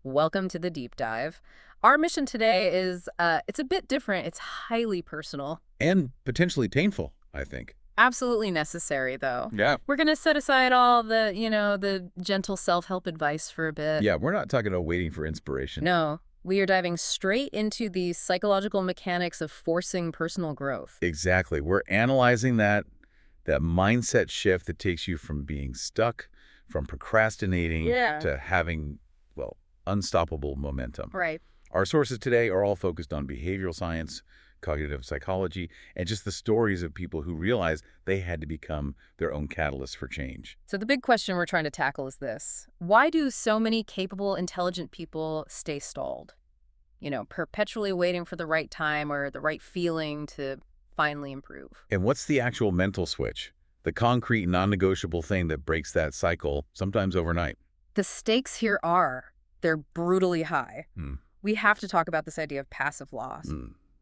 Welcome to the deep dive. Our mission today is it's a bit different. It's highly personal. And potentially painful, I think. Absolutely necessary, though. Yeah. We're going to set aside all the gentle self-help advice for a bit. Yeah, we're not talking about waiting for inspiration. No, we are diving straight into the psychological mechanics of forcing personal growth. Exactly. We're analyzing that mindset shift that takes you from being stuck, from procrastinating, to having, well, unstoppable momentum. Right. Our sources today are all focused on behavioral science, cognitive psychology, and just the stories of people who realized they had to become their own catalyst for change. So the big question we're trying to tackle is this. Why do so many capable, intelligent people stay stalled? Perpetually waiting for the right time or the right feeling to finally improve. And what's the actual mental switch? The concrete, non-negotiable thing that breaks that cycle, sometimes overnight. The stakes here they're brutally high. Hmm. We have to talk about this idea of passive loss.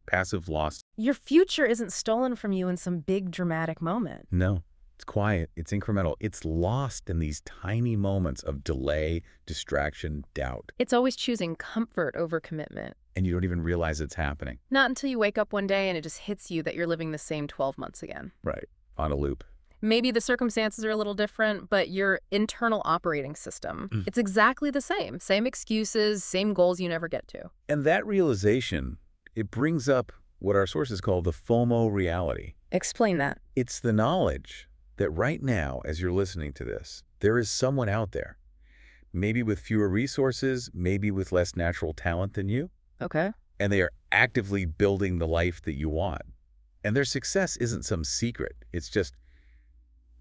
Passive loss. Your future isn't stolen from you in some big dramatic moment. No, it's quiet. It's incremental. It's lost in these tiny moments of delay, distraction, doubt. It's always choosing comfort over commitment. And you don't even realize it's happening. Not until you wake up one day and it just hits you that you're living the same 12 months again. Right. On a loop. Maybe the circumstances are a little different, but your internal operating system, it's exactly the same. Same excuses, same goals you never get to. And that realization, it brings up what our sources call the FOMO reality. Explain that. It's the knowledge that right now, as you're listening to this, there is someone out there, maybe with fewer resources, maybe with less natural talent than you, Okay. and they are actively building the life that you want. And their success isn't some secret. It's just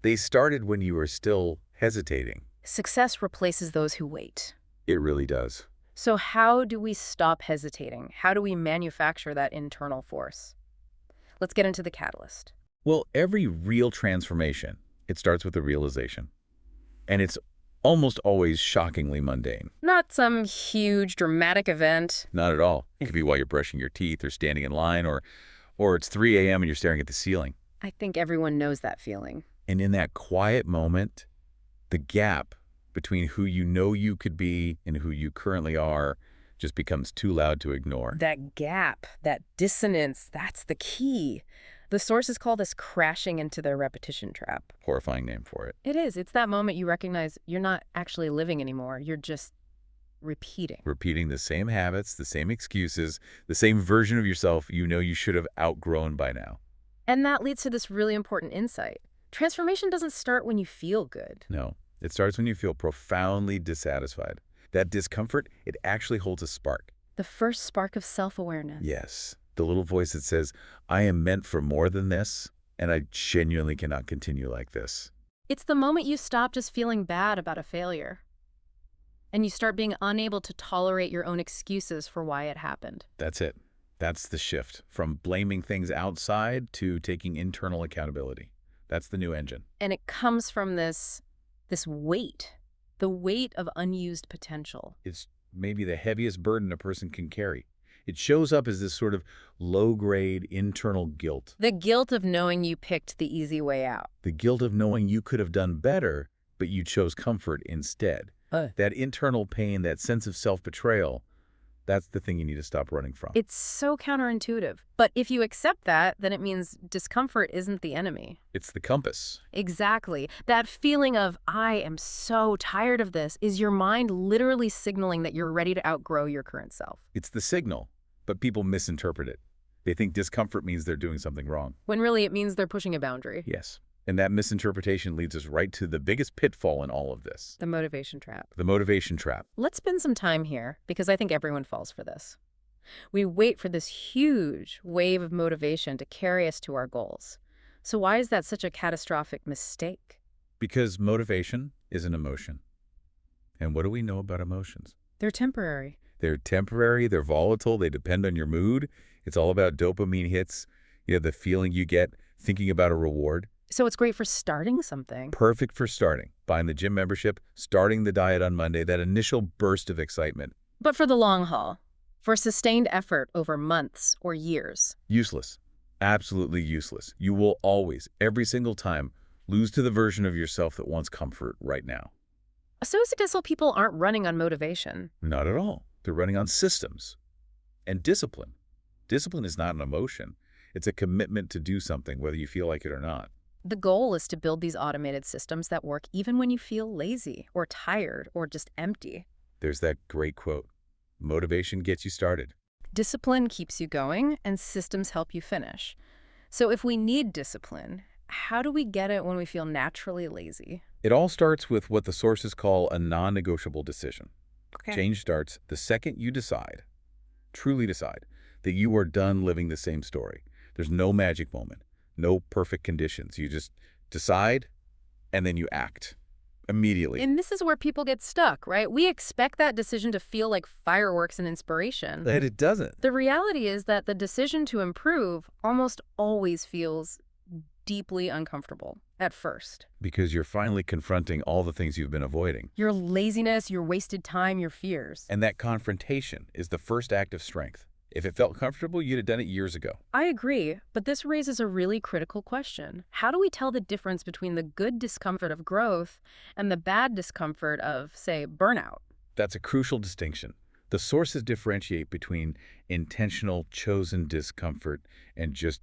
they started when you were still hesitating. Success replaces those who wait. It really does. So how do we stop hesitating? How do we manufacture that internal force? Let's get into the catalyst. Well, every real transformation, it starts with a realization. And it's almost always shockingly mundane. Not some huge dramatic event. Not at all. It could be while you're brushing your teeth or standing in line, or it's 3 a.m. and you're staring at the ceiling. I think everyone knows that feeling. And in that quiet moment, the gap between who you know you could be and who you currently are just becomes too loud to ignore. That gap, that dissonance, that's the key. The sources call this crashing into their repetition trap. Horrifying name for it. It is. It's that moment you recognize you're not actually living anymore. You're just repeating. Repeating the same habits, the same excuses, the same version of yourself you know you should have outgrown by now. And that leads to this really important insight. Transformation doesn't start when you feel good. No, it starts when you feel profoundly dissatisfied. That discomfort, it actually holds a spark. The first spark of self-awareness. Yes, the little voice that says, I am meant for more than this, and I genuinely cannot continue like this. It's the moment you stop just feeling bad about a failure. And you start being unable to tolerate your own excuses for why it happened. That's it. That's the shift from blaming things outside to taking internal accountability. That's the new engine. And it comes from this weight, the weight of unused potential. It's maybe the heaviest burden a person can carry. It shows up as this sort of low-grade internal guilt. The guilt of knowing you picked the easy way out. The guilt of knowing you could have done better, but you chose comfort instead. That internal pain, that sense of self-betrayal, that's the thing you need to stop running from. It's so counterintuitive. But if you accept that, then it means discomfort isn't the enemy. It's the compass. Exactly. That feeling of, I am so tired of this, is your mind literally signaling that you're ready to outgrow your current self. It's the signal, but people misinterpret it. They think discomfort means they're doing something wrong. When really it means they're pushing a boundary. Yes. And that misinterpretation leads us right to the biggest pitfall in all of this. The motivation trap. The motivation trap. Let's spend some time here, because I think everyone falls for this. We wait for this huge wave of motivation to carry us to our goals. So why is that such a catastrophic mistake? Because motivation is an emotion. And what do we know about emotions? They're temporary. They're temporary, they're volatile, they depend on your mood. It's all about dopamine hits, the feeling you get thinking about a reward. So it's great for starting something. Perfect for starting. Buying the gym membership, starting the diet on Monday, that initial burst of excitement. But for the long haul, for sustained effort over months or years. Useless. Absolutely useless. You will always, every single time, lose to the version of yourself that wants comfort right now. So successful people aren't running on motivation. Not at all. They're running on systems and discipline. Discipline is not an emotion. It's a commitment to do something, whether you feel like it or not. The goal is to build these automated systems that work even when you feel lazy or tired or just empty. There's that great quote, motivation gets you started. Discipline keeps you going, and systems help you finish. So if we need discipline, how do we get it when we feel naturally lazy? It all starts with what the sources call a non-negotiable decision. Okay. Change starts the second you decide, truly decide, that you are done living the same story. There's no magic moment, no perfect conditions. You just decide, and then you act immediately. And this is where people get stuck, right? We expect that decision to feel like fireworks and inspiration. And it doesn't. The reality is that the decision to improve almost always feels deeply uncomfortable at first. Because you're finally confronting all the things you've been avoiding. Your laziness, your wasted time, your fears. And that confrontation is the first act of strength. If it felt comfortable, you'd have done it years ago. I agree, but this raises a really critical question. How do we tell the difference between the good discomfort of growth and the bad discomfort of, say, burnout? That's a crucial distinction. The sources differentiate between intentional, chosen discomfort and just,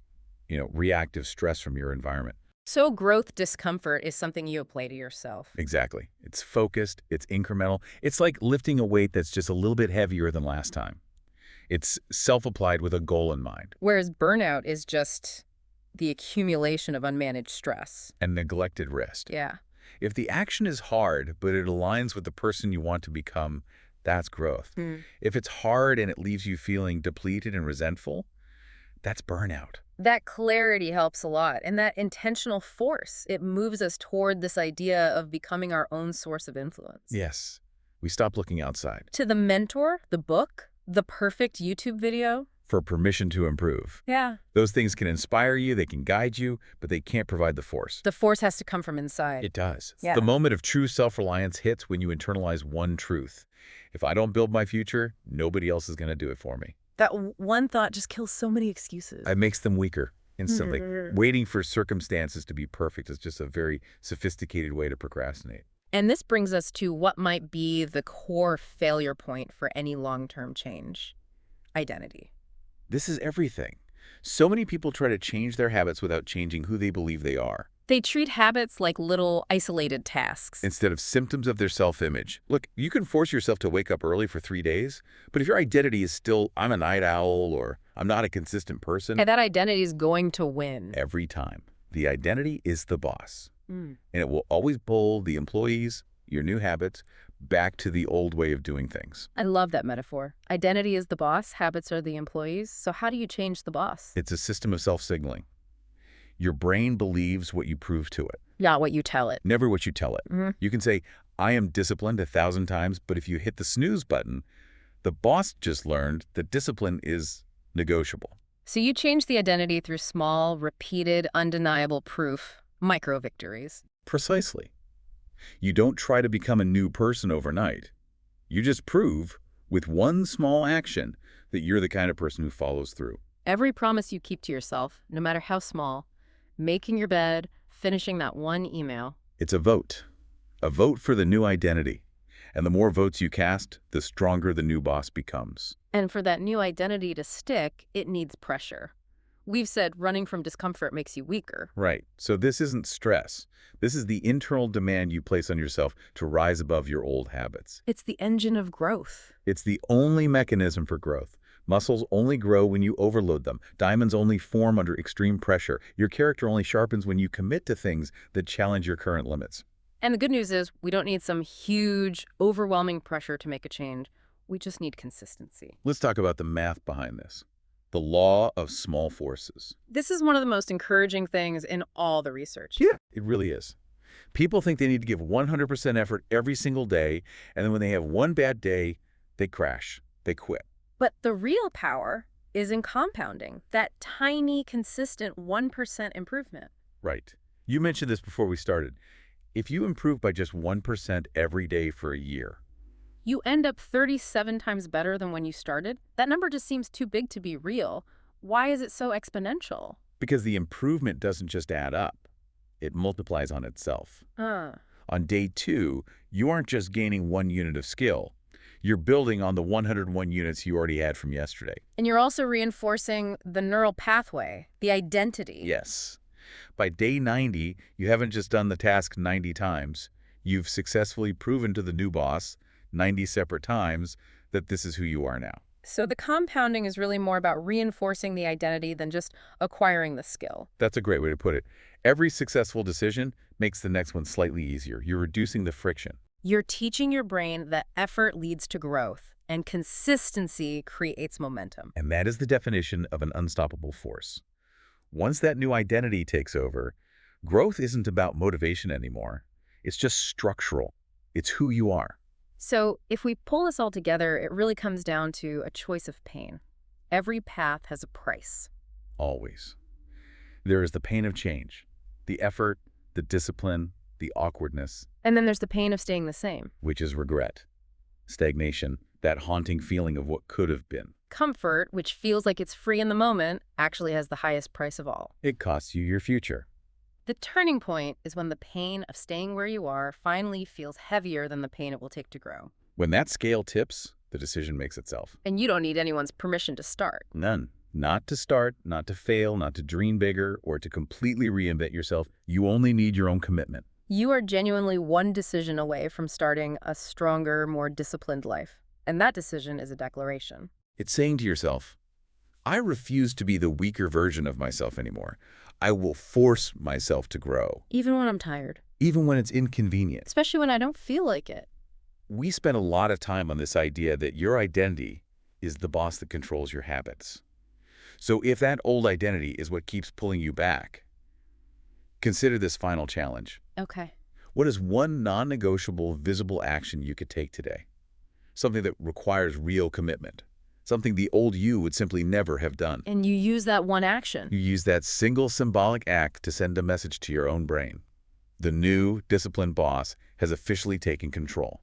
reactive stress from your environment. So growth discomfort is something you apply to yourself. Exactly. It's focused, it's incremental. It's like lifting a weight that's just a little bit heavier than last time. It's self-applied with a goal in mind. Whereas burnout is just the accumulation of unmanaged stress. And neglected rest. Yeah. If the action is hard, but it aligns with the person you want to become, that's growth. If it's hard and it leaves you feeling depleted and resentful, that's burnout. That clarity helps a lot. And that intentional force, it moves us toward this idea of becoming our own source of influence. Yes. We stop looking outside. To the mentor, the book, the perfect YouTube video. For permission to improve. Yeah. Those things can inspire you, they can guide you, but they can't provide the force. The force has to come from inside. It does. Yeah. The moment of true self-reliance hits when you internalize one truth. If I don't build my future, nobody else is going to do it for me. That one thought just kills so many excuses. It makes them weaker instantly. Waiting for circumstances to be perfect is just a very sophisticated way to procrastinate. And this brings us to what might be the core failure point for any long-term change: identity. This is everything. So many people try to change their habits without changing who they believe they are. They treat habits like little isolated tasks. Instead of symptoms of their self-image. Look, you can force yourself to wake up early for 3 days, but if your identity is still, I'm a night owl, or I'm not a consistent person, And that identity is going to win. every time, the identity is the boss. And it will always pull the employees, your new habits, back to the old way of doing things. I love that metaphor. Identity is the boss, habits are the employees. So how do you change the boss? It's a system of self-signaling. Your brain believes what you prove to it, Yeah, what you tell it. never what you tell it. You can say, I am disciplined 1,000 times, but if you hit the snooze button, the boss just learned that discipline is negotiable. So you change the identity through small, repeated, undeniable proof, micro victories. Precisely. You don't try to become a new person overnight. You just prove, with one small action, that you're the kind of person who follows through. Every promise you keep to yourself, no matter how small, making your bed, finishing that one email. It's a vote for the new identity. And the more votes you cast, the stronger the new boss becomes. And for that new identity to stick, it needs pressure. We've said running from discomfort makes you weaker. Right. So this isn't stress. This is the internal demand you place on yourself to rise above your old habits. It's the engine of growth. It's the only mechanism for growth. Muscles only grow when you overload them. Diamonds only form under extreme pressure. Your character only sharpens when you commit to things that challenge your current limits. And the good news is we don't need some huge, overwhelming pressure to make a change. We just need consistency. Let's talk about the math behind this. The law of small forces. This is one of the most encouraging things in all the research. Yeah, it really is. People think they need to give 100% effort every single day, and then when they have one bad day, they crash, they quit. But the real power is in compounding, that tiny, consistent 1% improvement. Right. You mentioned this before we started. If you improve by just 1% every day for a year, You end up 37 times better than when you started. That number just seems too big to be real. Why is it so exponential? because the improvement doesn't just add up, it multiplies on itself. On day 2, you aren't just gaining 1 unit of skill. You're building on the 101 units you already had from yesterday. And you're also reinforcing the neural pathway, the identity. Yes. By day 90, you haven't just done the task 90 times. You've successfully proven to the new boss 90 separate times that this is who you are now. So the compounding is really more about reinforcing the identity than just acquiring the skill. That's a great way to put it. Every successful decision makes the next one slightly easier. You're reducing the friction. You're teaching your brain that effort leads to growth, and consistency creates momentum. And that is the definition of an unstoppable force. Once that new identity takes over, growth isn't about motivation anymore. It's just structural. It's who you are. So if we pull this all together, it really comes down to a choice of pain. Every path has a price. Always. There is the pain of change, the effort, the discipline, the awkwardness, And then there's the pain of staying the same. which is regret, stagnation, that haunting feeling of what could have been. Comfort, which feels like it's free in the moment, actually has the highest price of all. It costs you your future. The turning point is when the pain of staying where you are finally feels heavier than the pain it will take to grow. When that scale tips, the decision makes itself. And you don't need anyone's permission to start. None. Not to start, not to fail, not to dream bigger, or to completely reinvent yourself. You only need your own commitment. You are genuinely one decision away from starting a stronger, more disciplined life. And that decision is a declaration. It's saying to yourself, I refuse to be the weaker version of myself anymore. I will force myself to grow, Even when I'm tired. even when it's inconvenient. Especially when I don't feel like it. We spend a lot of time on this idea that your identity is the boss that controls your habits. So if that old identity is what keeps pulling you back, consider this final challenge. Okay. What is one non-negotiable, visible action you could take today? Something that requires real commitment. Something the old you would simply never have done. And you use that one action. You use that single symbolic act to send a message to your own brain. The new, disciplined boss has officially taken control.